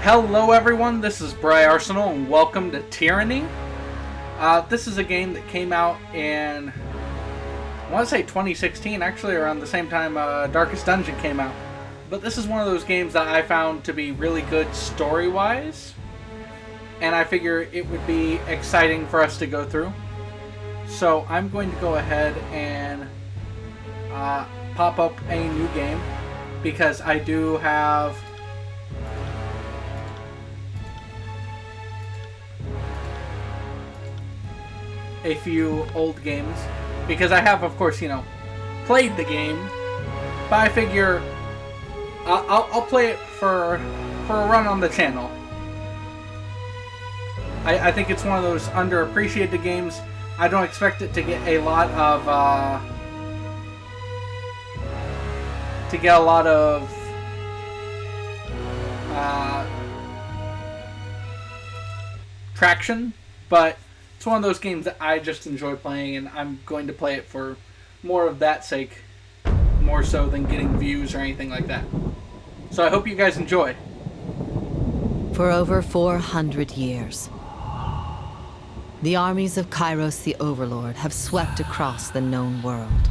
Hello everyone, this is Briarsenal and welcome to Tyranny. This is a game that came out in, I want to say 2016, actually around the same time Darkest Dungeon came out. But this is one of those games that I found to be really good story-wise, and I figure it would be exciting for us to go through. So I'm going to go ahead and pop up a new game, because I do have a few old games, because I have, of course, played the game, but I figure I'll play it for a run on the channel. I think it's one of those underappreciated games. I don't expect it to get a lot of traction, but it's one of those games that I just enjoy playing, and I'm going to play it for more of that sake, more so than getting views or anything like that. So I hope you guys enjoy. For over 400 years, the armies of Kyros the Overlord have swept across the known world.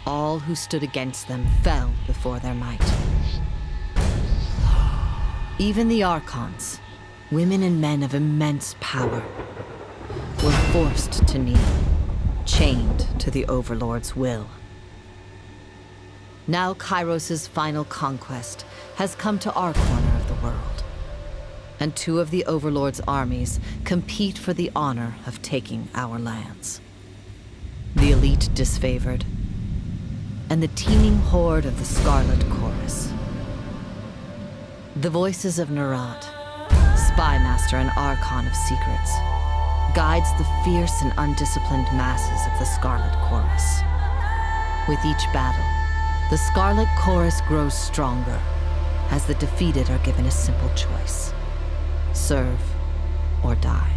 All who stood against them fell before their might. Even the Archons, women and men of immense power, were forced to kneel, chained to the Overlord's will. Now Kyros' final conquest has come to our corner of the world, and two of the Overlord's armies compete for the honor of taking our lands. The elite disfavored, and the teeming horde of the Scarlet Chorus. The voices of Nerat, spymaster and Archon of secrets, guides the fierce and undisciplined masses of the Scarlet Chorus. With each battle, the Scarlet Chorus grows stronger, as the defeated are given a simple choice: serve or die.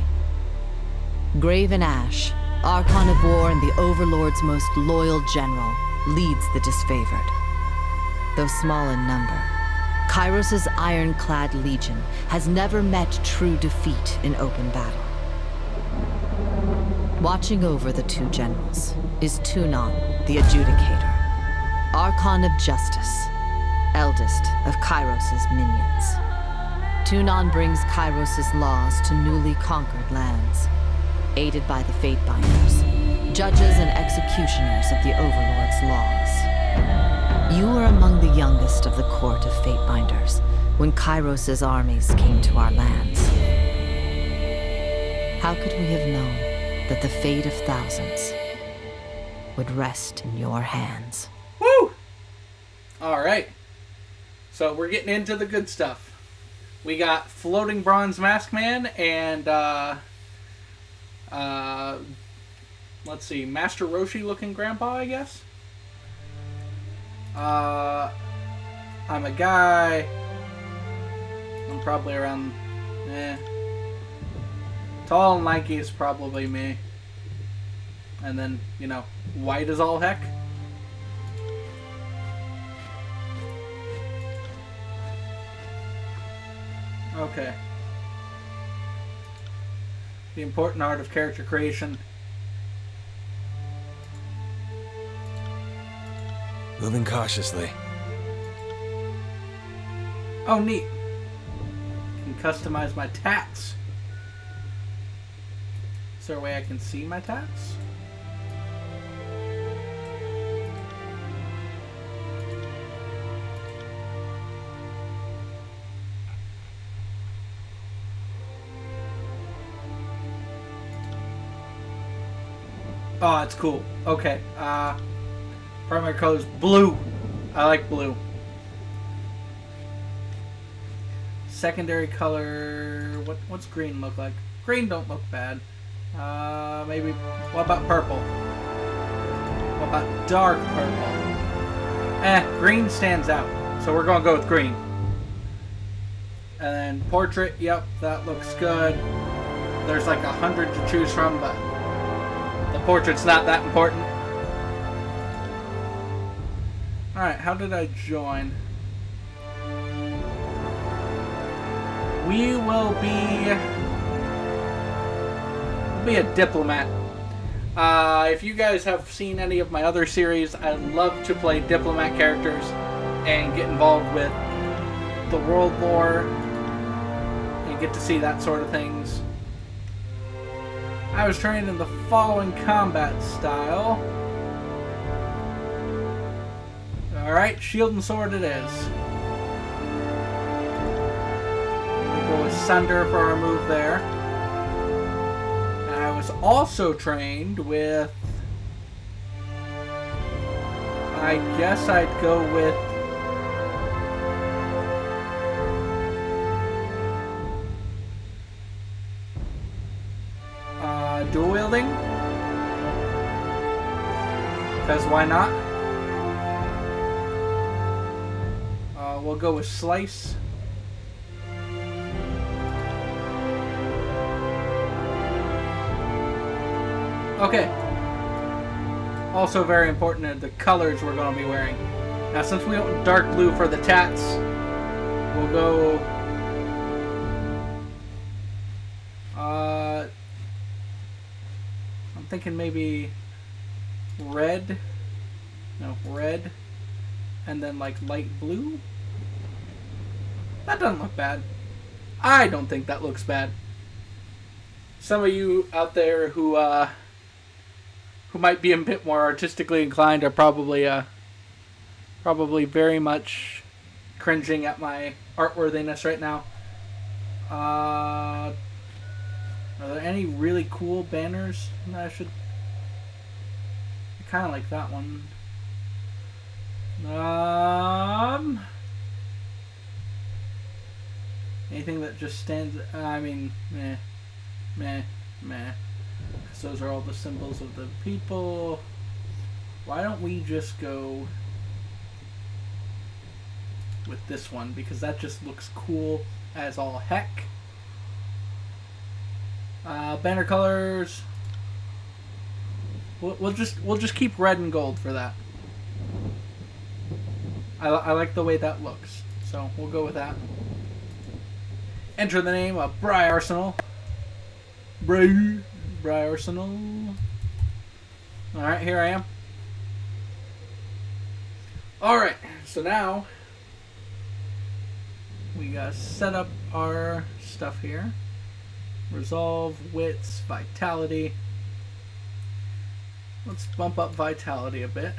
Graven Ash, Archon of War and the Overlord's most loyal general, leads the disfavored. Though small in number, Kyros' ironclad legion has never met true defeat in open battle. Watching over the two generals is Tyranny, the Adjudicator, Archon of Justice, eldest of Kyros' minions. Tyranny brings Kyros' laws to newly conquered lands, aided by the Fatebinders, judges and executioners of the Overlord's laws. You were among the youngest of the court of Fatebinders when Kyros' armies came to our lands. How could we have known that the fate of thousands would rest in your hands? Woo! Alright. So we're getting into the good stuff. We got Floating Bronze Mask Man and, let's see, Master Roshi looking grandpa, I guess? I'm a guy. I'm probably around, tall and lanky is probably me. And then, white as all heck. Okay. The important art of character creation. Moving cautiously. Oh, neat. Can customize my tats. Is there a way I can see my tats? Oh, it's cool. Okay. Primary color is blue. I like blue. Secondary color. What's green look like? Green don't look bad. Maybe. What about purple? What about dark purple? Green stands out. So we're gonna go with green. And then portrait. Yep, that looks good. There's like 100 to choose from, but the portrait's not that important. Alright, how did I join? we will be a diplomat. If you guys have seen any of my other series, I love to play diplomat characters and get involved with the world lore and get to see that sort of things. I was trained in the following combat style. Alright, shield and sword it is. We'll go with Sunder for our move there. And I was also trained with... I guess I'd go with... dual wielding. Because why not? We'll go with Slice. Okay. Also very important are the colors we're going to be wearing. Now since we went dark blue for the tats, we'll go... I'm thinking maybe red. No, red. And then like light blue. That doesn't look bad. I don't think that looks bad. Some of you out there who might be a bit more artistically inclined are probably very much cringing at my artworthiness right now. Are there any really cool banners that I should... I kind of like that one. Anything that just stands... I mean, meh. Because those are all the symbols of the people. Why don't we just go with this one? Because that just looks cool as all heck. Banner colors. We'll just keep red and gold for that. I like the way that looks, so we'll go with that. Enter the name of Briarsenal. Briarsenal. Alright, here I am. Alright, so now we gotta set up our stuff here. Resolve, wits, vitality. Let's bump up vitality a bit.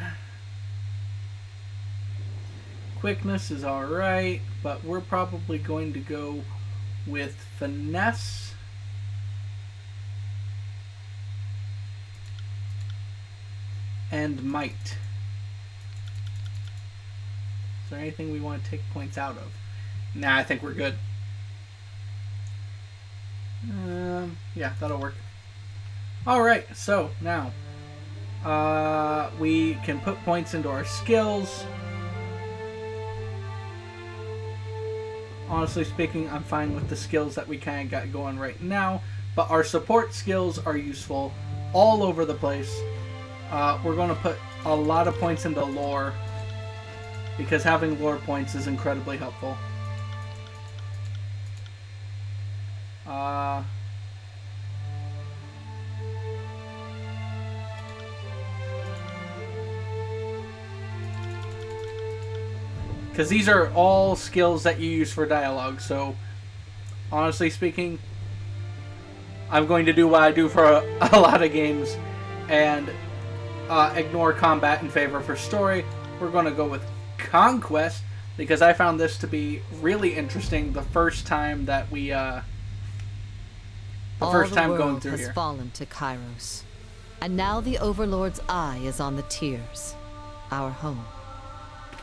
Quickness is alright, but we're probably going to go with finesse. And might. Is there anything we want to take points out of? Nah, I think we're good. Yeah, that'll work. Alright, so now we can put points into our skills. Honestly speaking, I'm fine with the skills that we kind of got going right now, but our support skills are useful all over the place. We're going to put a lot of points into lore, because having lore points is incredibly helpful. Because these are all skills that you use for dialogue, so honestly speaking, I'm going to do what I do for a lot of games and ignore combat in favor for story. We're going to go with Conquest, because I found this to be really interesting the first time that we going through here. All the world has fallen to Kyros, and now the Overlord's eye is on the Tiers, our home.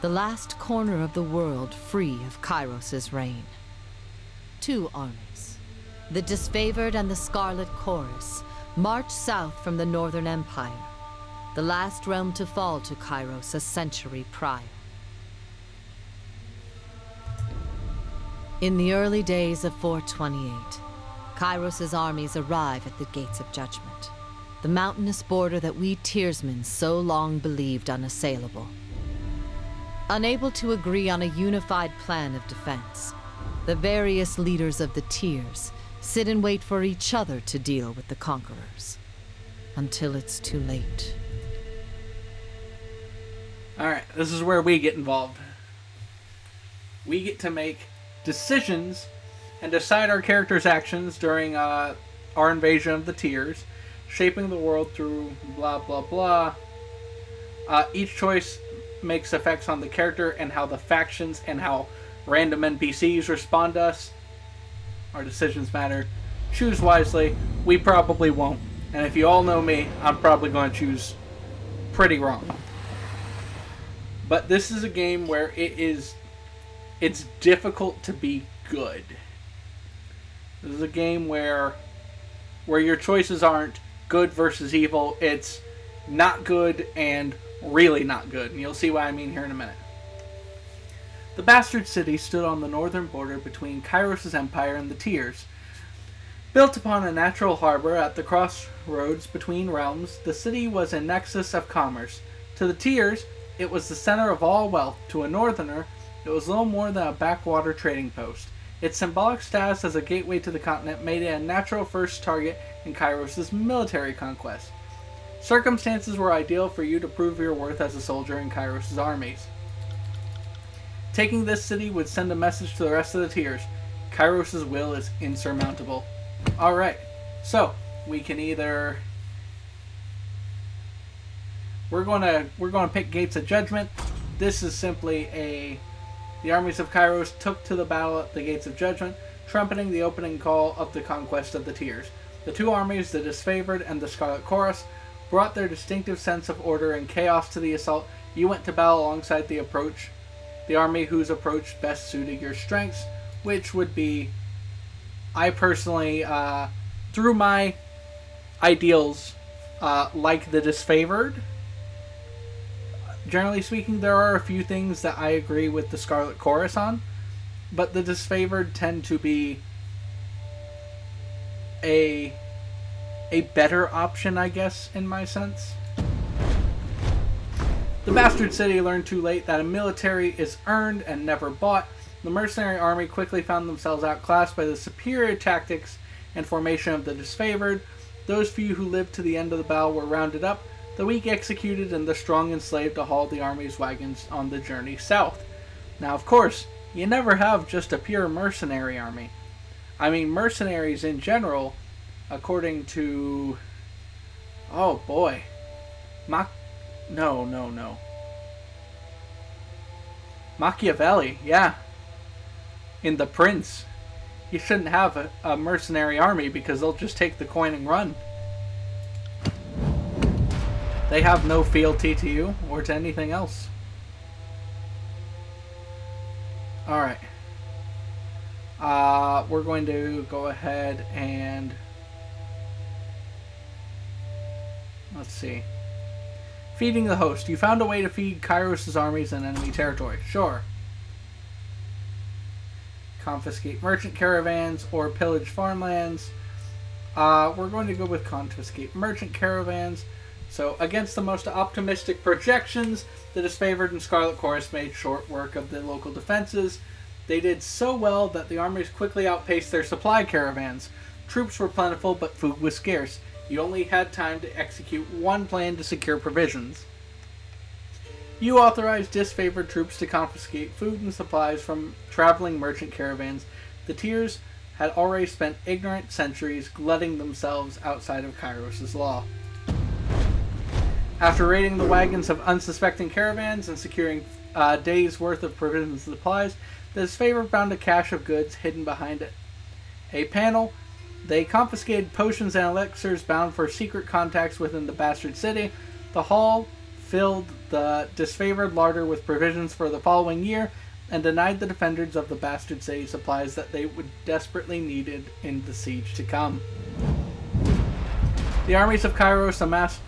The last corner of the world free of Kyros' reign. Two armies, the Disfavored and the Scarlet Chorus, march south from the Northern Empire, the last realm to fall to Kyros a century prior. In the early days of 428, Kyros' armies arrive at the Gates of Judgment, the mountainous border that we Tiersmen so long believed unassailable. Unable to agree on a unified plan of defense, The various leaders of the tiers sit and wait for each other to deal with the conquerors. Until it's too late. Alright, this is where we get involved. We get to make decisions and decide our character's actions during our invasion of the tiers, shaping the world through blah blah blah. Each choice makes effects on the character and how the factions and how random NPCs respond to us. Our decisions matter. Choose wisely. We probably won't. And if you all know me, I'm probably going to choose pretty wrong. But this is a game where it's difficult to be good. This is a game where your choices aren't good versus evil. It's not good and really not good. And you'll see what I mean here in a minute. The Bastard City stood on the northern border between Kyros' empire and the Tiers. Built upon a natural harbor at the crossroads between realms, the city was a nexus of commerce. To the Tiers, it was the center of all wealth. To a northerner, it was little more than a backwater trading post. Its symbolic status as a gateway to the continent made it a natural first target in Kyros' military conquest. Circumstances were ideal for you to prove your worth as a soldier in Kyros' armies. Taking this city would send a message to the rest of the Tiers. Kyros' will is insurmountable. Alright, so we can either... We're gonna pick Gates of Judgment. This is simply the armies of Kyros took to the battle at the Gates of Judgment, trumpeting the opening call of the conquest of the Tiers. The two armies, the Disfavored and the Scarlet Chorus, brought their distinctive sense of order and chaos to the assault. You went to battle alongside the army whose approach best suited your strengths, which would be, I personally, through my ideals, like the Disfavored. Generally speaking, there are a few things that I agree with the Scarlet Chorus on, but the Disfavored tend to be a better option, I guess, in my sense. The Bastard City learned too late that a military is earned and never bought. The mercenary army quickly found themselves outclassed by the superior tactics and formation of the Disfavored. Those few who lived to the end of the battle were rounded up, the weak executed, and the strong enslaved to haul the army's wagons on the journey south. Now, of course, you never have just a pure mercenary army. I mean, mercenaries in general, according to... Oh, boy. No. Machiavelli, yeah. In The Prince. You shouldn't have a mercenary army because they'll just take the coin and run. They have no fealty to you or to anything else. Alright. We're going to go ahead and... Let's see. Feeding the host. You found a way to feed Kyros' armies in enemy territory. Sure. Confiscate merchant caravans or pillage farmlands. We're going to go with confiscate merchant caravans. So, against the most optimistic projections, the Disfavored and Scarlet Chorus made short work of the local defenses. They did so well that the armies quickly outpaced their supply caravans. Troops were plentiful, but food was scarce. You only had time to execute one plan to secure provisions. You authorized Disfavored troops to confiscate food and supplies from traveling merchant caravans. The Tiers had already spent ignorant centuries glutting themselves outside of Kyros' law. After raiding the wagons of unsuspecting caravans and securing a day's worth of provisions and supplies, the Disfavored found a cache of goods hidden behind a panel. They confiscated potions and elixirs bound for secret contacts within the Bastard City. The haul filled the Disfavored larder with provisions for the following year and denied the defenders of the Bastard City supplies that they would desperately needed in the siege to come. The armies of Kyros amassed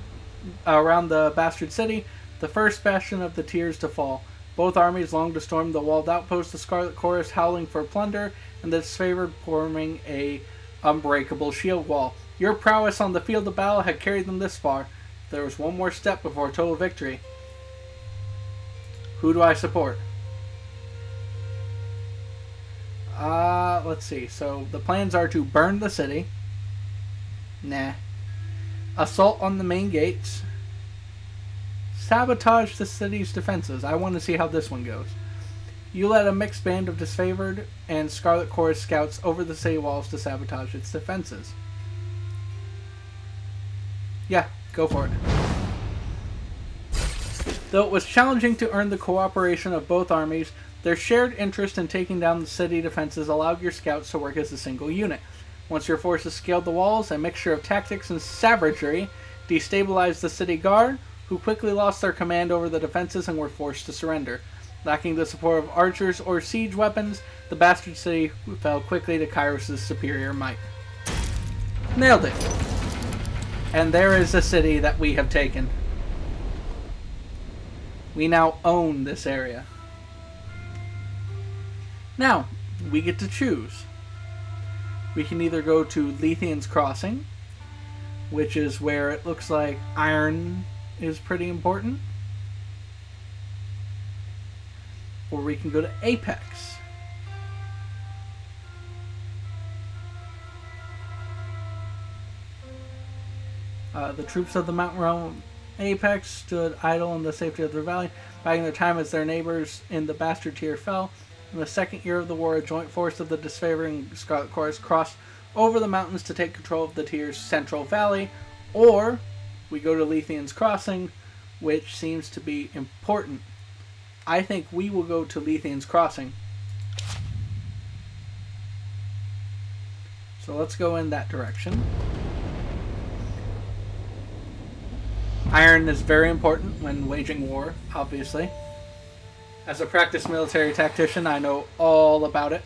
around the Bastard City, the first bastion of the Tiers to fall. Both armies longed to storm the walled outpost, the Scarlet Chorus howling for plunder, and the Disfavored forming a unbreakable shield wall. Your prowess on the field of battle had carried them this far. There was one more step before total victory. Who do I support? Let's see. So the plans are to burn the city. Nah. Assault on the main gates. Sabotage the city's defenses. I want to see how this one goes. You led a mixed band of disfavored and Scarlet Chorus scouts over the city walls to sabotage its defenses. Yeah, go for it. Though it was challenging to earn the cooperation of both armies, their shared interest in taking down the city defenses allowed your scouts to work as a single unit. Once your forces scaled the walls, a mixture of tactics and savagery destabilized the city guard, who quickly lost their command over the defenses and were forced to surrender. Lacking the support of archers or siege weapons, the bastard city fell quickly to Kyros' superior might. Nailed it! And there is the city that we have taken. We now own this area. Now, we get to choose. We can either go to Lethean's Crossing, which is where it looks like iron is pretty important. Or we can go to Apex. The troops of the Mountain Realm Apex stood idle in the safety of their valley, biding their time as their neighbors in the Bastard tier fell. In the second year of the war, a joint force of the disfavoring Scarlet Chorus crossed over the mountains to take control of the tier's central valley. Or we go to Lethean's Crossing, which seems to be important. I think we will go to Lethean's Crossing. So let's go in that direction. Iron is very important when waging war, obviously. As a practiced military tactician, I know all about it.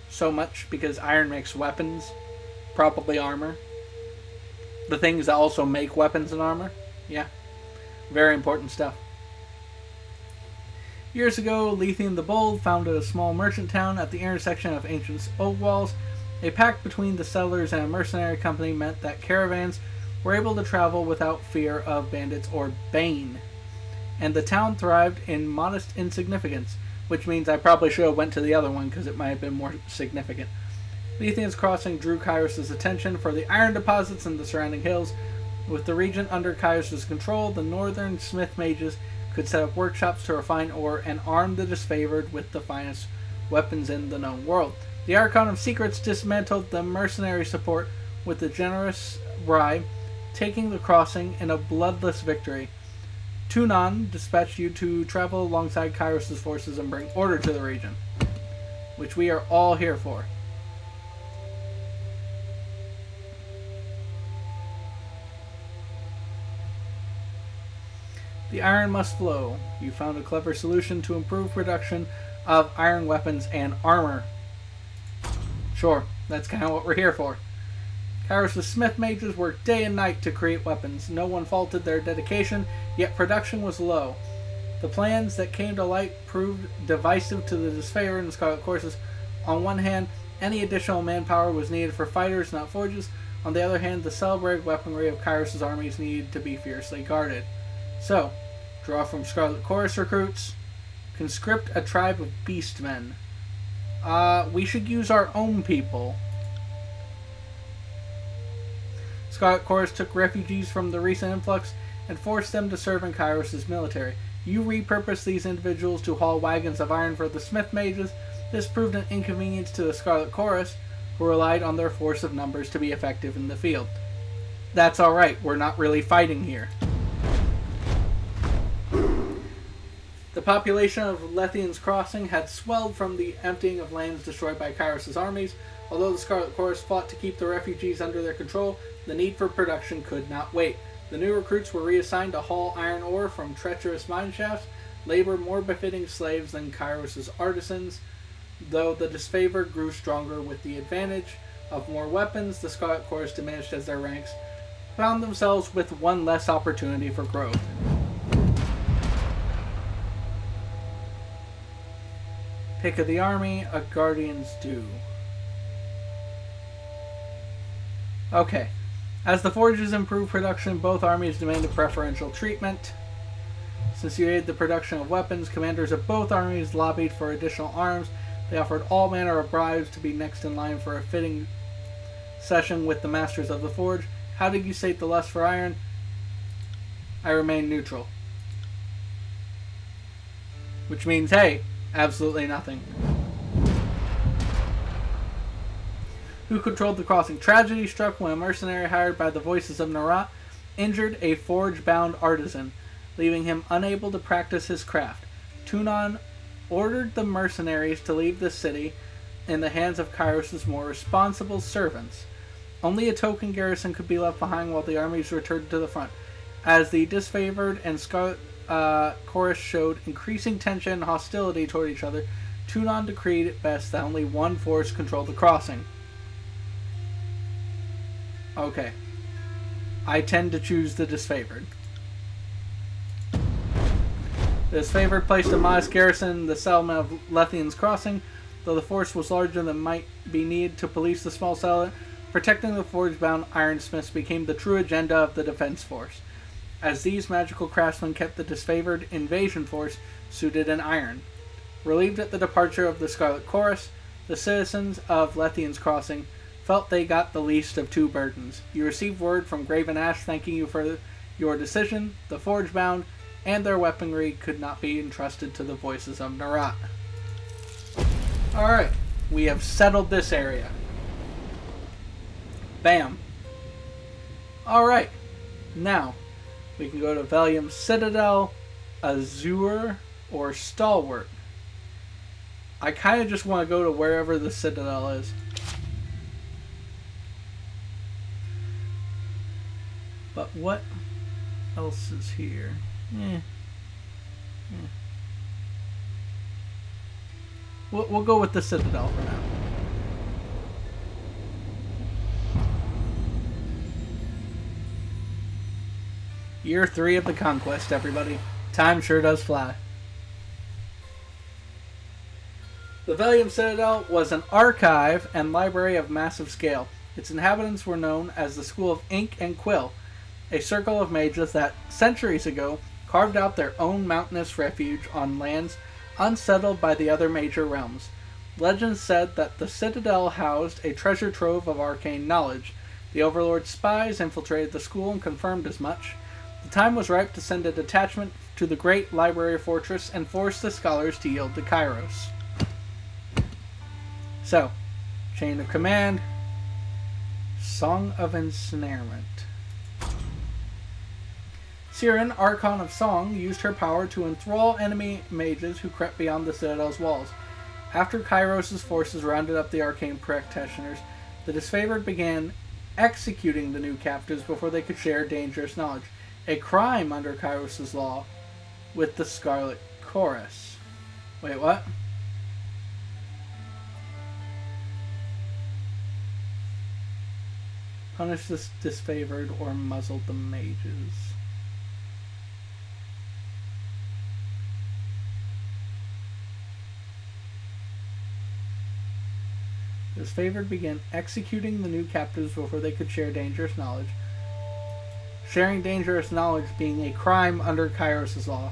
So much, because iron makes weapons, probably armor. The things that also make weapons and armor. Yeah, very important stuff. Years ago, Lethean the Bold founded a small merchant town at the intersection of ancient old walls. A pact between the settlers and a mercenary company meant that caravans were able to travel without fear of bandits or bane. And the town thrived in modest insignificance, which means I probably should have went to the other one because it might have been more significant. Lethean's Crossing drew Kyros' attention for the iron deposits in the surrounding hills. With the region under Kyros' control, the northern smith mages could set up workshops to refine ore and arm the disfavored with the finest weapons in the known world. The Archon of Secrets dismantled the mercenary support with a generous bribe, taking the crossing in a bloodless victory. Tunon dispatched you to travel alongside Kyros' forces and bring order to the region, which we are all here for. The iron must flow. You found a clever solution to improve production of iron weapons and armor. Sure, that's kind of what we're here for. Kyros' smith mages worked day and night to create weapons. No one faulted their dedication, yet production was low. The plans that came to light proved divisive to the disfavored and Scarlet Courses. On one hand, any additional manpower was needed for fighters, not forges. On the other hand, the celebrated weaponry of Kyros' armies needed to be fiercely guarded. So, draw from Scarlet Chorus recruits. Conscript a tribe of beastmen. We should use our own people. Scarlet Chorus took refugees from the recent influx and forced them to serve in Kyros' military. You repurposed these individuals to haul wagons of iron for the smith mages. This proved an inconvenience to the Scarlet Chorus, who relied on their force of numbers to be effective in the field. That's alright, we're not really fighting here. The population of Lethean's Crossing had swelled from the emptying of lands destroyed by Kyros' armies. Although the Scarlet Chorus fought to keep the refugees under their control, the need for production could not wait. The new recruits were reassigned to haul iron ore from treacherous mine shafts, labor more befitting slaves than Kyros' artisans. Though the disfavor grew stronger with the advantage of more weapons, the Scarlet Chorus diminished as their ranks found themselves with one less opportunity for growth. Pick of the army, a guardian's due. Okay. As the forges improved production, both armies demanded preferential treatment. Since you aided the production of weapons, commanders of both armies lobbied for additional arms They offered all manner of bribes to be next in line for a fitting session with the masters of the forge. How did you sate the lust for iron? I remained neutral. Which means, hey, absolutely nothing. Who controlled the crossing? Tragedy struck when a mercenary hired by the voices of Narat injured a forge-bound artisan, leaving him unable to practice his craft. Tunon ordered the mercenaries to leave the city in the hands of Kyros' more responsible servants. Only a token garrison could be left behind while the armies returned to the front. As the disfavored and Scarlet Chorus showed increasing tension and hostility toward each other, Tunon decreed it best that only one force controlled the crossing. Okay. I tend to choose the disfavored. The disfavored placed a modest garrison in the settlement of Lethian's Crossing. Though the force was larger than might be needed to police the small settlement, protecting the forge-bound ironsmiths became the true agenda of the defense force, as these magical craftsmen kept the disfavored invasion force suited in iron. Relieved at the departure of the Scarlet Chorus, the citizens of Lethian's Crossing felt they got the least of two burdens. You received word from Graven Ash thanking you for your decision. The forge-bound and their weaponry could not be entrusted to the voices of Narat. Alright, we have settled this area. Bam. Alright, now we can go to Valium Citadel, Azure, or Stalwart. I kind of just want to go to wherever the Citadel is. But what else is here? We'll go with the Citadel for now. Year 3 of the conquest, everybody. Time sure does fly. The Valium Citadel was an archive and library of massive scale. Its inhabitants were known as the School of Ink and Quill, a circle of mages that, centuries ago, carved out their own mountainous refuge on lands unsettled by the other major realms. Legends said that the Citadel housed a treasure trove of arcane knowledge. The Overlord's spies infiltrated the school and confirmed as much. The time was ripe to send a detachment to the great library fortress and force the scholars to yield to Kyros. So, chain of command, Song of Ensnarement. Siren, Archon of Song, used her power to enthrall enemy mages who crept beyond the Citadel's walls. After Kyros' forces rounded up the arcane practitioners, the disfavored began executing the new captives before they could share dangerous knowledge, a crime under Kyros' law with the Scarlet Chorus. Wait, what? Punish the disfavored or muzzle the mages. The disfavored began executing the new captives before they could share dangerous knowledge. Sharing dangerous knowledge being a crime under Kyros' law.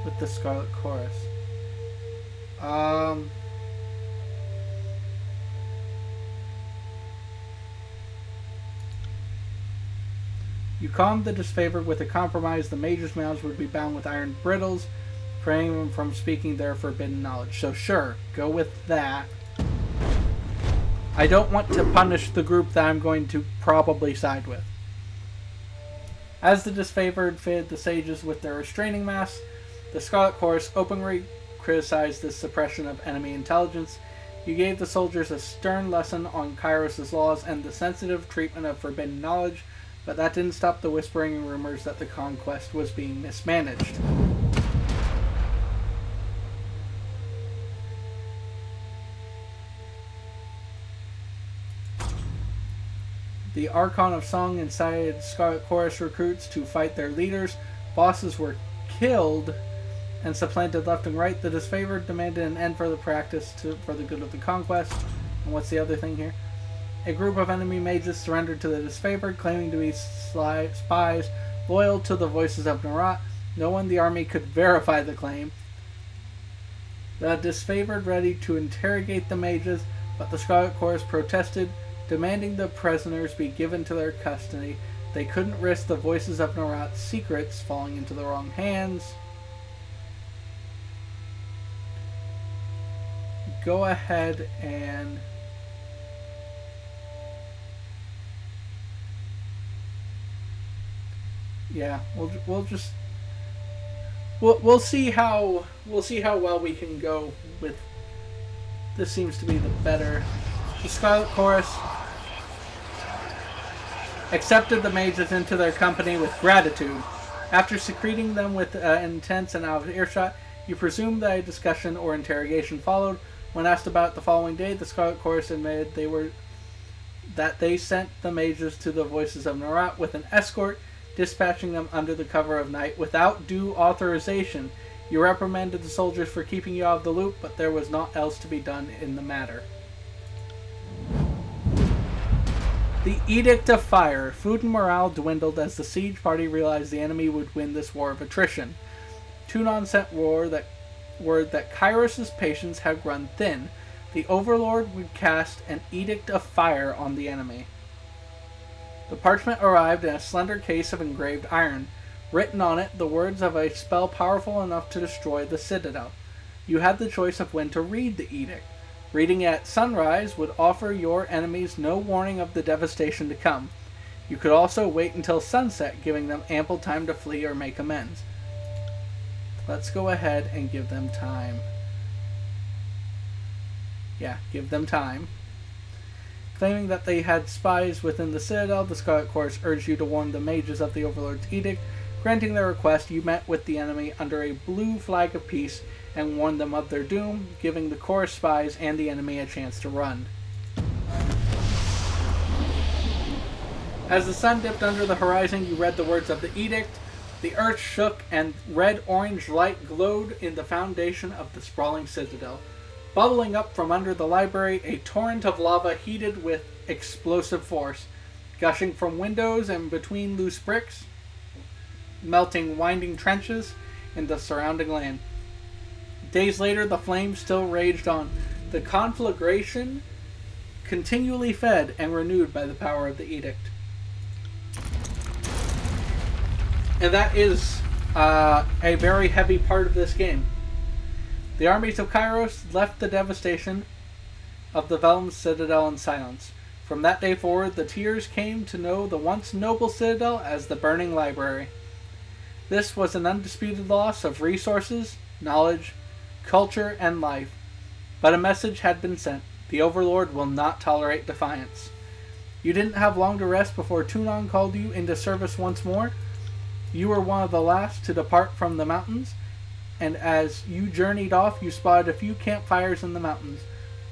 With the Scarlet Chorus. You calmed the disfavored with a compromise. The mages' mouths would be bound with iron brittles, preventing them from speaking their forbidden knowledge. So sure, go with that. I don't want to punish the group that I'm going to probably side with. As the disfavored fitted the sages with their restraining masks, the Scarlet Chorus openly criticized the suppression of enemy intelligence. You gave the soldiers a stern lesson on Kyros' laws and the sensitive treatment of forbidden knowledge, but that didn't stop the whispering and rumors that the conquest was being mismanaged. The Archon of Song incited Scarlet Chorus recruits to fight their leaders. Bosses were killed and supplanted left and right. The disfavored demanded an end for the practice for the good of the conquest. And what's the other thing here? A group of enemy mages surrendered to the disfavored, claiming to be spies loyal to the voices of Narat. No one in the army could verify the claim. The disfavored ready to interrogate the mages, but the Scarlet Chorus protested, demanding the prisoners be given to their custody. They couldn't risk the voices of Narat's secrets falling into the wrong hands. Go ahead and yeah, we'll see how well we can go with this. Seems to be the better. The Scarlet Chorus accepted the mages into their company with gratitude. After secreting them with intense and out of earshot, you presume that a discussion or interrogation followed. When asked about the following day, the Scarlet Chorus admitted that they sent the mages to the Voices of Narat with an escort, dispatching them under the cover of night without due authorization. You reprimanded the soldiers for keeping you out of the loop, but there was naught else to be done in the matter. The Edict of Fire. Food and morale dwindled as the siege party realized the enemy would win this war of attrition. Tunon sent word that Kyros' patience had run thin. The Overlord would cast an Edict of Fire on the enemy. The parchment arrived in a slender case of engraved iron. Written on it, the words of a spell powerful enough to destroy the citadel. You had the choice of when to read the edict. Reading it at sunrise would offer your enemies no warning of the devastation to come. You could also wait until sunset, giving them ample time to flee or make amends. Let's go ahead and give them time. Yeah, give them time. Claiming that they had spies within the citadel, the Scarlet Chorus urged you to warn the mages of the Overlord's edict. Granting their request, you met with the enemy under a blue flag of peace and warned them of their doom, giving the Chorus spies and the enemy a chance to run. As the sun dipped under the horizon, you read the words of the edict. The earth shook and red-orange light glowed in the foundation of the sprawling citadel. Bubbling up from under the library, a torrent of lava heated with explosive force, gushing from windows and between loose bricks, melting winding trenches in the surrounding land. Days later, the flames still raged on. The conflagration continually fed and renewed by the power of the edict. And that is a very heavy part of this game. The armies of Kyros left the devastation of the Vellum citadel in silence. From that day forward, the Tears came to know the once noble citadel as the Burning Library. This was an undisputed loss of resources, knowledge, culture, and life. But a message had been sent. The Overlord will not tolerate defiance. You didn't have long to rest before Tunon called you into service once more. You were one of the last to depart from the mountains, and as you journeyed off, you spotted a few campfires in the mountains.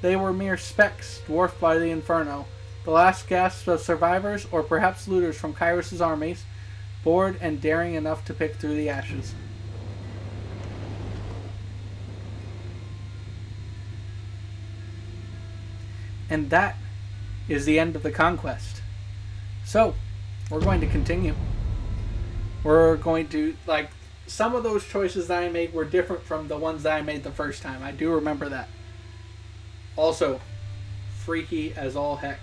They were mere specks, dwarfed by the inferno, the last gasps of survivors, or perhaps looters from Kyros' armies, bored and daring enough to pick through the ashes. And that is the end of the conquest. So, we're going to continue. We're going to, some of those choices that I made were different from the ones that I made the first time. I do remember that. Also, freaky as all heck.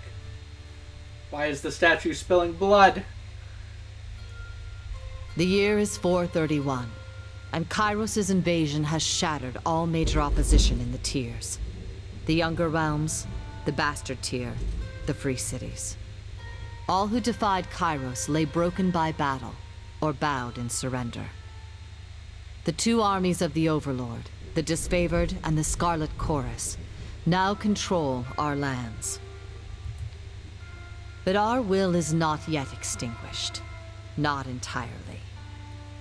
Why is the statue spilling blood? The year is 431, and Kyros' invasion has shattered all major opposition in the tiers. The Younger Realms, the Bastard Tier, the Free Cities. All who defied Kyros lay broken by battle, or bowed in surrender. The two armies of the Overlord, the Disfavored and the Scarlet Chorus, now control our lands. But our will is not yet extinguished. Not entirely.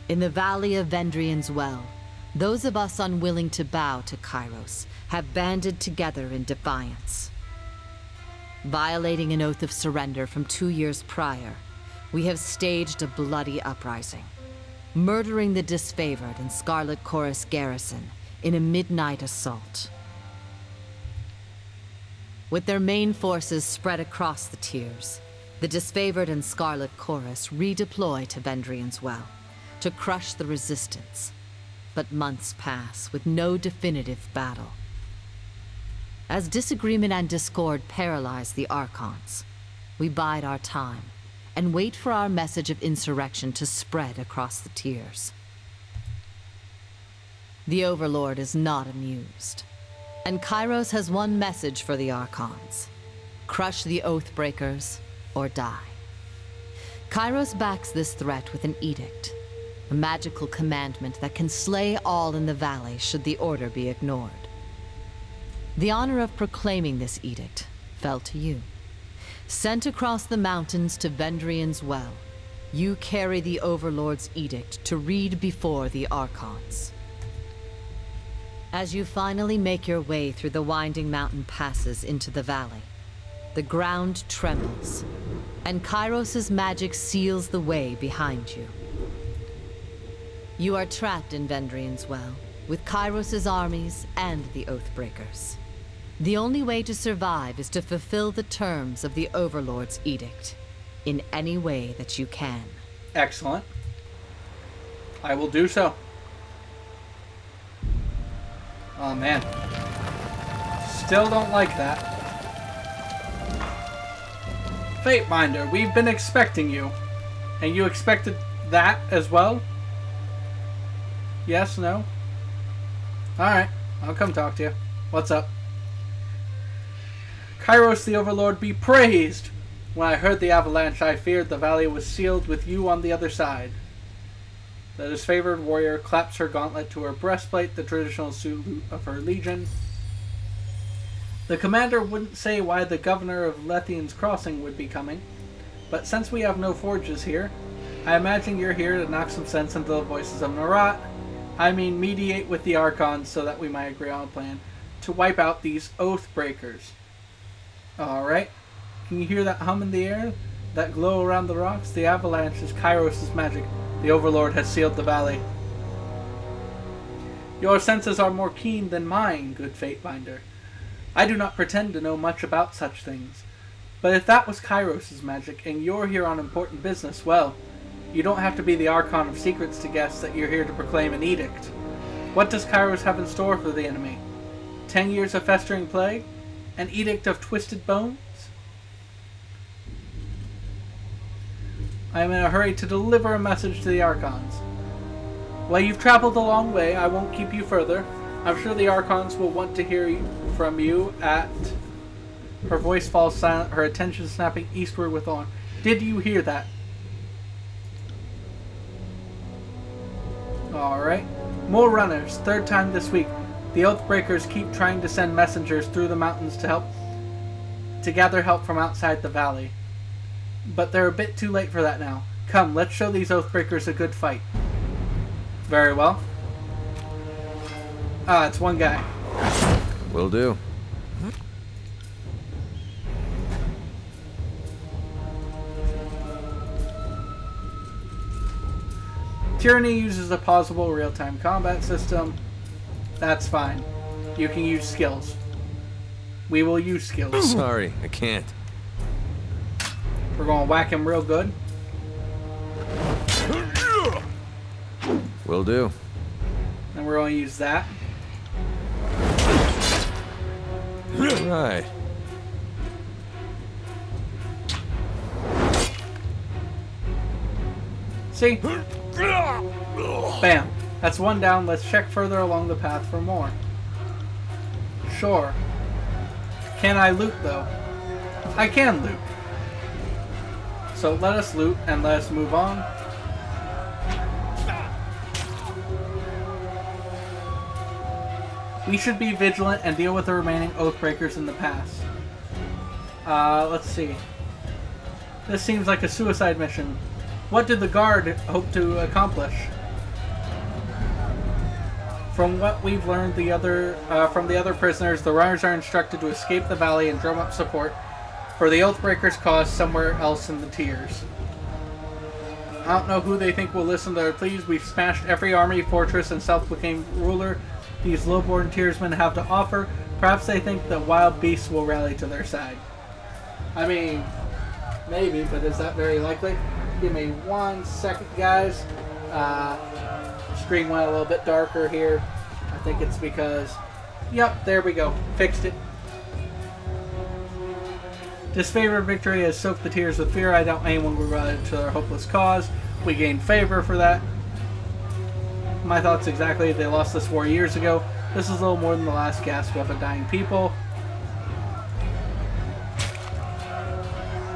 In the Valley of Vendrian's Well, those of us unwilling to bow to Kyros have banded together in defiance. Violating an oath of surrender from 2 years prior, we have staged a bloody uprising, murdering the Disfavored and Scarlet Chorus garrison in a midnight assault. With their main forces spread across the tiers, the Disfavored and Scarlet Chorus redeploy to Vendrian's Well to crush the resistance. but months pass with no definitive battle. As disagreement and discord paralyze the Archons, we bide our time and wait for our message of insurrection to spread across the tiers. The Overlord is not amused, and Kyros has one message for the Archons: crush the Oathbreakers or die. Kyros backs this threat with an edict, a magical commandment that can slay all in the valley should the order be ignored. The honor of proclaiming this edict fell to you. Sent across the mountains to Vendrian's Well, you carry the Overlord's edict to read before the Archons. As you finally make your way through the winding mountain passes into the valley, the ground trembles, and Kyros' magic seals the way behind you. You are trapped in Vendrian's Well, with Kyros' armies and the Oathbreakers. The only way to survive is to fulfill the terms of the Overlord's edict, in any way that you can. Excellent. I will do so. Oh man. Still don't like that. Fatebinder, we've been expecting you. And you expected that as well? Yes, no? Alright, I'll come talk to you. What's up? Kyros the Overlord be praised! When I heard the avalanche, I feared the valley was sealed with you on the other side. The disfavored warrior claps her gauntlet to her breastplate, the traditional salute of her legion. The commander wouldn't say why the governor of Lethian's Crossing would be coming, but since we have no forges here, I imagine you're here to knock some sense into the voices of Narat. I mean, mediate with the Archons so that we might agree on a plan to wipe out these Oathbreakers. Alright. Can you hear that hum in the air? That glow around the rocks? The avalanche is Kyros' magic. The Overlord has sealed the valley. Your senses are more keen than mine, good Fatebinder. I do not pretend to know much about such things. But if that was Kyros' magic, and you're here on important business, well, you don't have to be the Archon of Secrets to guess that you're here to proclaim an edict. What does Kyros have in store for the enemy? 10 years of festering plague? An edict of twisted bones? I am in a hurry to deliver a message to the Archons. Well, you've traveled a long way. I won't keep you further. I'm sure the Archons will want to hear from you at... Her voice falls silent, her attention snapping eastward with awe. Did you hear that? Alright. More runners. Third time this week. The Oathbreakers keep trying to send messengers through the mountains to gather help from outside the valley. But they're a bit too late for that now. Come, let's show these Oathbreakers a good fight. Very well. Ah, it's one guy. Will do. Tyranny uses a pausable real-time combat system. That's fine. You can use skills. We will use skills. Sorry, I can't. We're going to whack him real good. Will do. And we're going to use that. Right. See? Bam. That's one down. Let's check further along the path for more. Sure. Can I loot, though? I can loot. So let us loot and let us move on. We should be vigilant and deal with the remaining Oathbreakers in the pass. Let's see. This seems like a suicide mission. What did the guard hope to accomplish? From what we've learned from the other prisoners, the runners are instructed to escape the valley and drum up support for the Oathbreakers' cause somewhere else in the tiers. I don't know who they think will listen to their pleas. We've smashed every army, fortress, and self-proclaimed ruler these low-born tiersmen have to offer. Perhaps they think that wild beasts will rally to their side. I mean, maybe, but is that very likely? Give me 1 second, guys. screen went a little bit darker here. I think it's because... Yep, there we go. Fixed it. Disfavored victory has soaked the tears with fear. I doubt anyone will run to their hopeless cause. We gained favor for that. My thoughts exactly. They lost this war years ago. This is a little more than the last gasp of a dying people.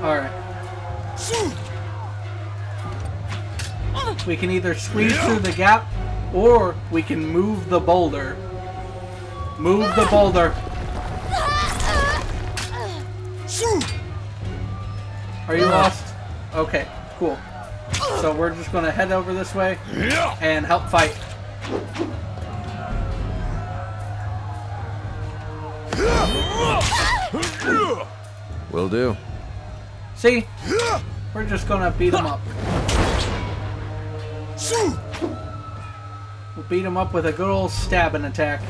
Alright. We can either squeeze through the gap, or we can move the boulder. Move the boulder. Are you lost? Okay, cool. So we're just going to head over this way and help fight. Will do. See? We're just going to beat them up. We'll beat them up with a good old stabbing attack.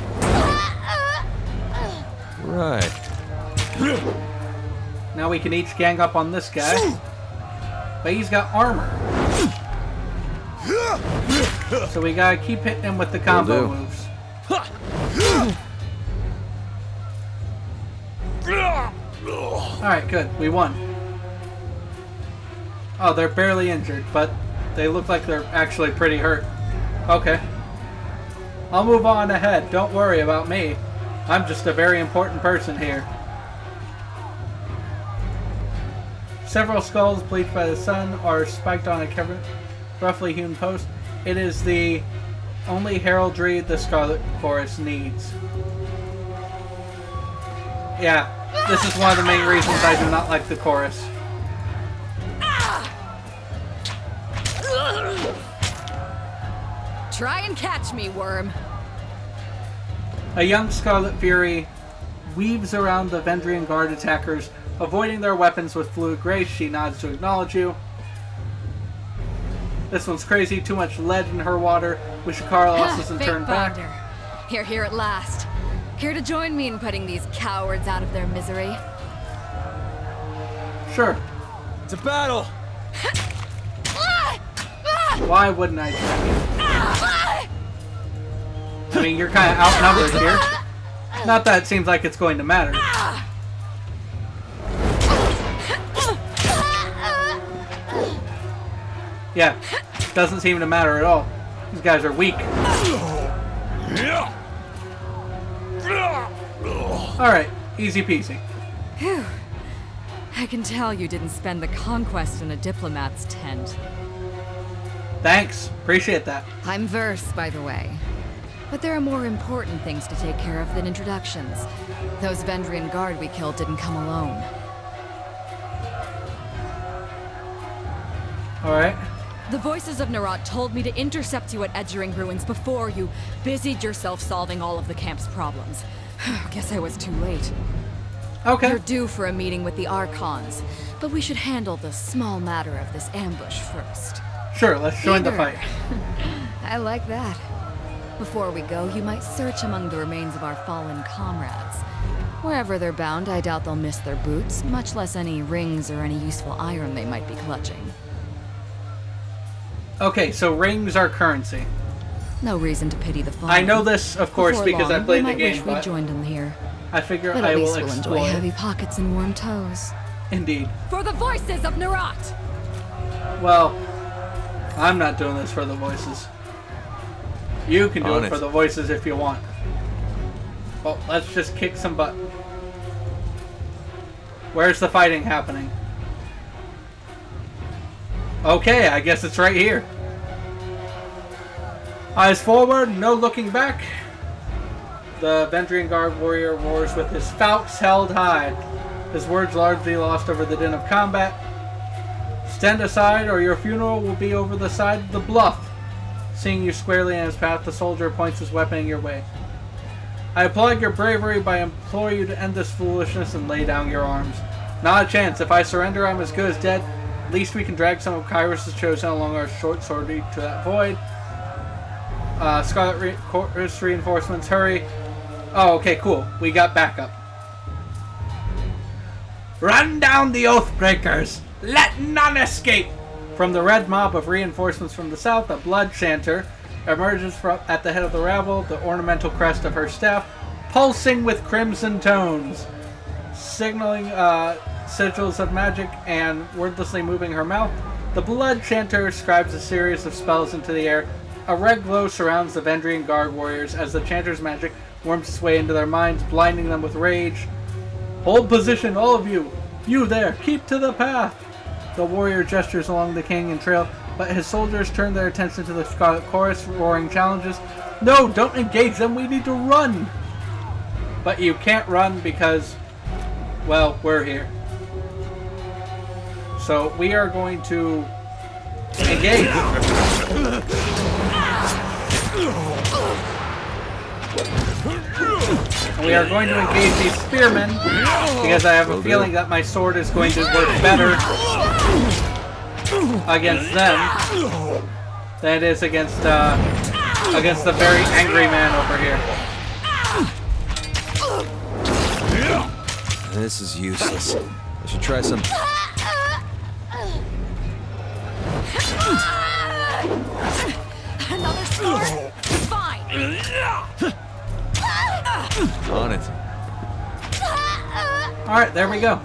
Right. Now we can each gang up on this guy. But he's got armor. So we gotta keep hitting him with the combo moves. Alright, good. We won. Oh, they're barely injured, but they look like they're actually pretty hurt. Okay. I'll move on ahead. Don't worry about me. I'm just a very important person here. Several skulls bleached by the sun are spiked on a roughly hewn post. It is the only heraldry the Scarlet Chorus needs. Yeah, this is one of the main reasons I do not like the chorus. Try and catch me, worm. A young Scarlet Fury weaves around the Vendrian Guard attackers, avoiding their weapons with fluid grace. She nods to acknowledge you. This one's crazy. Too much lead in her water. Wish Kyros doesn't turn back. Fatebinder. You're here at last. Care to join me in putting these cowards out of their misery? Sure. It's a battle! Why wouldn't I join you? I mean, you're kind of outnumbered here. Not that it seems like it's going to matter. Yeah, doesn't seem to matter at all. These guys are weak. Alright, easy peasy. Phew. I can tell you didn't spend the conquest in a diplomat's tent. Thanks, appreciate that. I'm versed, by the way. But there are more important things to take care of than introductions. Those Vendrian Guard we killed didn't come alone. Alright. The voices of Nerat told me to intercept you at Edgering Ruins before you busied yourself solving all of the camp's problems. Guess I was too late. Okay. You're due for a meeting with the Archons, but we should handle the small matter of this ambush first. Sure, let's join the Eager. fight. I like that. Before we go, you might search among the remains of our fallen comrades. Wherever they're bound, I doubt they'll miss their boots, much less any rings or any useful iron they might be clutching. Okay, so rings are currency. No reason to pity the fallen. I know this, of course, Before because long, I played we the might game, wish we but joined them here. I figure But I at will least we'll enjoy explore. heavy pockets and warm toes. Indeed. For the voices of Nerat! Well, I'm not doing this for the voices. You can do On it it. for the voices if you want. Well, let's just kick some butt. Where's the fighting happening? Okay, I guess it's right here. Eyes forward, no looking back. The Vendrian Guard warrior roars with his falx held high. His words largely lost over the din of combat. Stand aside or your funeral will be over the side of the bluff. Seeing you squarely in his path, the soldier points his weapon in your way. I applaud your bravery, but I implore you to end this foolishness and lay down your arms. Not a chance. If I surrender, I'm as good as dead. At least we can drag some of Kyros' chosen along our short sortie to that void. Scarlet Chorus reinforcements, hurry. Oh, okay, cool. We got backup. Run down the Oathbreakers! Let none escape! From the red mob of reinforcements from the south, a blood chanter emerges at the head of the rabble, the ornamental crest of her staff, pulsing with crimson tones, signaling sigils of magic, and wordlessly moving her mouth. The Blood Chanter scribes a series of spells into the air. A red glow surrounds the Vendrian Guard warriors as the Chanter's magic worms its way into their minds, blinding them with rage. Hold position, all of you! You there, keep to the path! The warrior gestures along the canyon trail, but his soldiers turn their attention to the Scarlet Chorus, roaring challenges. No, don't engage them, we need to run! But you can't run because, well, we're here. So we are going to engage. And we are going to engage these spearmen because I have a feeling that my sword is going to work better against them than it is against the very angry man over here. This is useless. I should try some... Another sword? Fine. On it. Alright, there we go.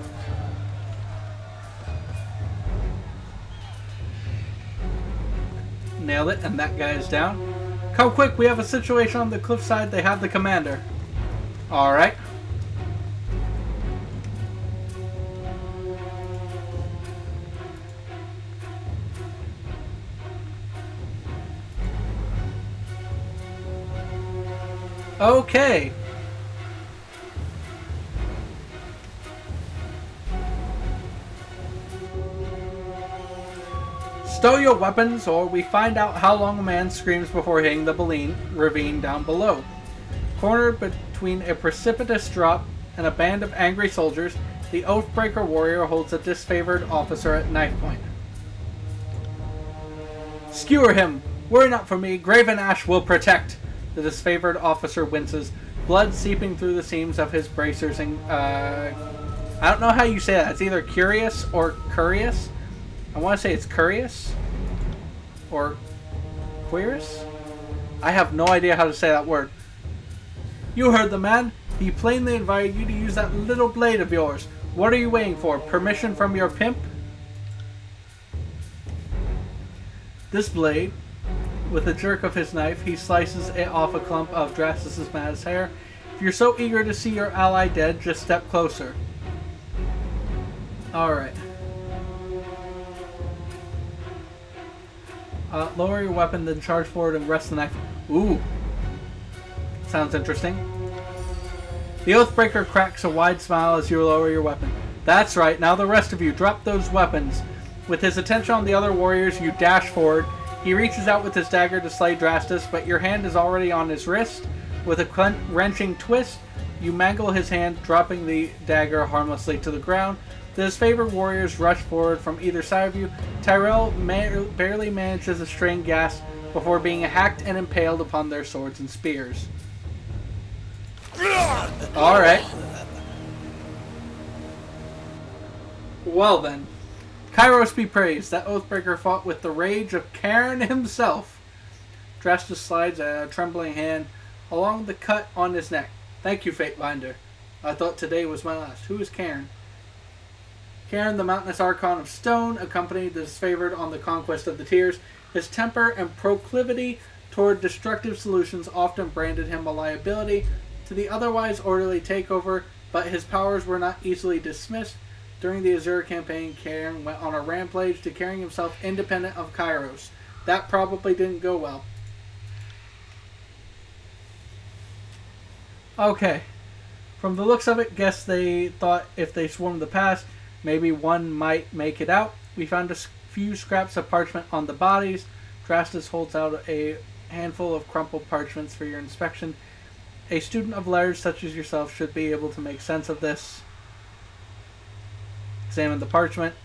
Nailed it, and that guy is down. Come quick, we have a situation on the cliffside. They have the commander. Alright. Okay. Stow your weapons, or we find out how long a man screams before hitting the ravine down below. Cornered between a precipitous drop and a band of angry soldiers, the Oathbreaker warrior holds a disfavored officer at knife point. Skewer him! Worry not for me, Graven Ash will protect! The disfavored officer winces, blood seeping through the seams of his bracers and, I don't know how you say that. It's either curious or curious. I want to say it's curious. Or queerous? I have no idea how to say that word. You heard the man. He plainly invited you to use that little blade of yours. What are you waiting for? Permission from your pimp? This blade... With a jerk of his knife, he slices it off a clump of Drastus' man's hair. If you're so eager to see your ally dead, just step closer. Alright. Lower your weapon, then charge forward and rest the knife. Ooh. Sounds interesting. The Oathbreaker cracks a wide smile as you lower your weapon. That's right, now the rest of you, drop those weapons. With his attention on the other warriors, you dash forward. He reaches out with his dagger to slay Drastus, but your hand is already on his wrist. With a wrenching twist, you mangle his hand, dropping the dagger harmlessly to the ground. The disfavored warriors rush forward from either side of you. Tyrell barely manages a strained gasp before being hacked and impaled upon their swords and spears. Alright. Well then. Kyros be praised, that Oathbreaker fought with the rage of Cairn himself. Drastus slides a trembling hand along the cut on his neck. Thank you, Fatebinder. I thought today was my last. Who is Cairn? Cairn, the mountainous Archon of Stone, accompanied the disfavored on the conquest of the Tears. His temper and proclivity toward destructive solutions often branded him a liability to the otherwise orderly takeover, but his powers were not easily dismissed. During the Azure campaign, Cairn went on a rampage, declaring himself independent of Kyros. That probably didn't go well. Okay. From the looks of it, guess they thought if they swarmed the pass, maybe one might make it out. We found a few scraps of parchment on the bodies. Drastus holds out a handful of crumpled parchments for your inspection. A student of letters such as yourself should be able to make sense of this. Examine the parchment.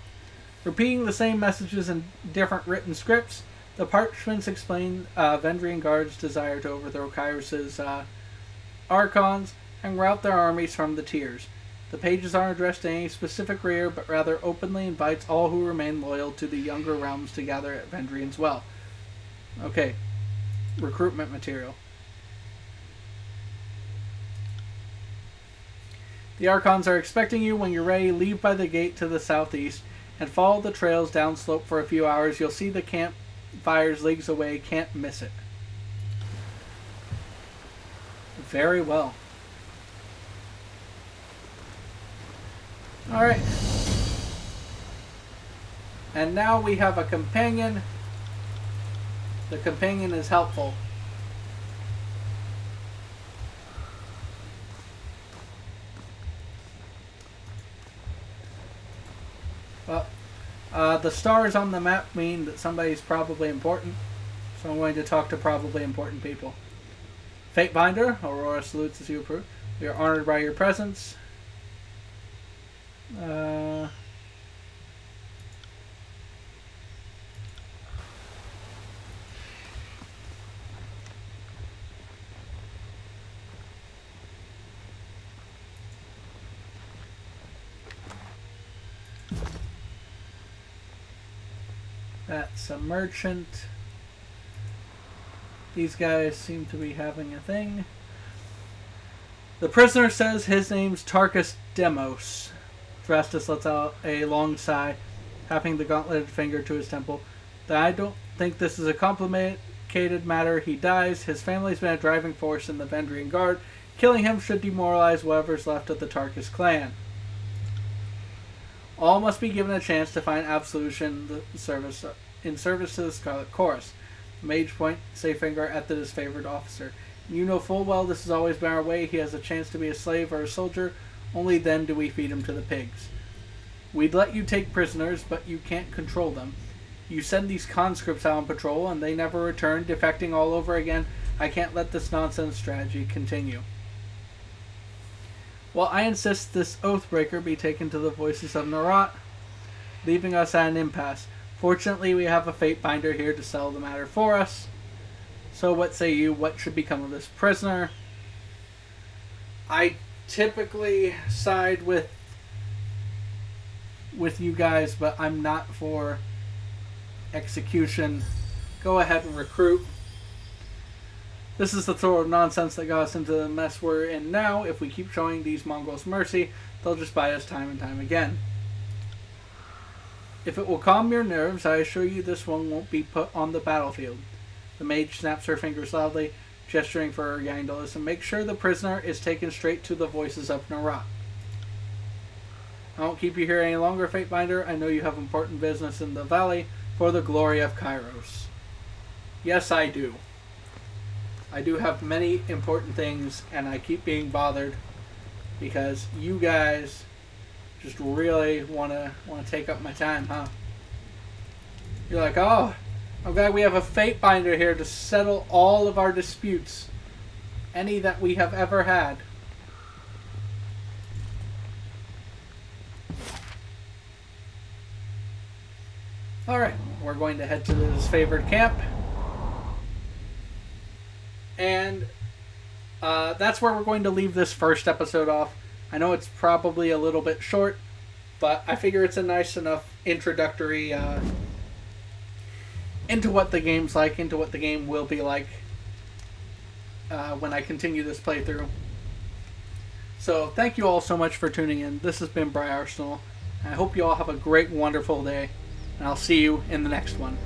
Repeating the same messages in different written scripts, the parchments explain Vendrian Guard's desire to overthrow Kyros' Archons and rout their armies from the Tears. The pages aren't addressed to any specific reader, but rather openly invites all who remain loyal to the younger realms to gather at Vendrian's Well. Okay. recruitment material. The Archons are expecting you. When you're ready, leave by the gate to the southeast and follow the trails downslope for a few hours. You'll see the campfires leagues away. Can't miss it. Very well. Alright. And now we have a companion. The companion is helpful. Well, the stars on the map mean that somebody's probably important. So I'm going to talk to probably important people. Fatebinder, Aurora salutes as you approve. We are honored by your presence. That's a merchant. These guys seem to be having a thing. The prisoner says his name's Tarkus Demos. Drastus lets out a long sigh, tapping the gauntleted finger to his temple. I don't think this is a complicated matter. He dies. His family's been a driving force in the Vendrian Guard. Killing him should demoralize whatever's left of the Tarkus clan. All must be given a chance to find absolution in service to the Scarlet Chorus. The mage points a finger at the disfavored officer. You know full well this has always been our way. He has a chance to be a slave or a soldier. Only then do we feed him to the pigs. We'd let you take prisoners, but you can't control them. You send these conscripts out on patrol, and they never return, defecting all over again. I can't let this nonsense strategy continue. Well, I insist this Oathbreaker be taken to the voices of Narat, leaving us at an impasse. Fortunately, we have a Fatebinder here to settle the matter for us. So what say you? What should become of this prisoner? I typically side with you guys, but I'm not for execution. Go ahead and recruit. This is the sort of nonsense that got us into the mess we're in now. If we keep showing these Mongols mercy, they'll just buy us time and time again. If it will calm your nerves, I assure you this one won't be put on the battlefield. The mage snaps her fingers loudly, gesturing for her gang to listen. Make sure the prisoner is taken straight to the voices of Narat. I won't keep you here any longer, Fatebinder. I know you have important business in the valley for the glory of Kyros. Yes, I do. I do have many important things, and I keep being bothered because you guys just really want to take up my time, huh? You're like, oh, I'm glad we have a Fatebinder here to settle all of our disputes, any that we have ever had. Alright, we're going to head to this favored camp. And that's where we're going to leave this first episode off. I know it's probably a little bit short, but I figure it's a nice enough introductory into what the game's like, into what the game will be like when I continue this playthrough. So thank you all so much for tuning in. This has been Briarsenal. I hope you all have a great, wonderful day, and I'll see you in the next one.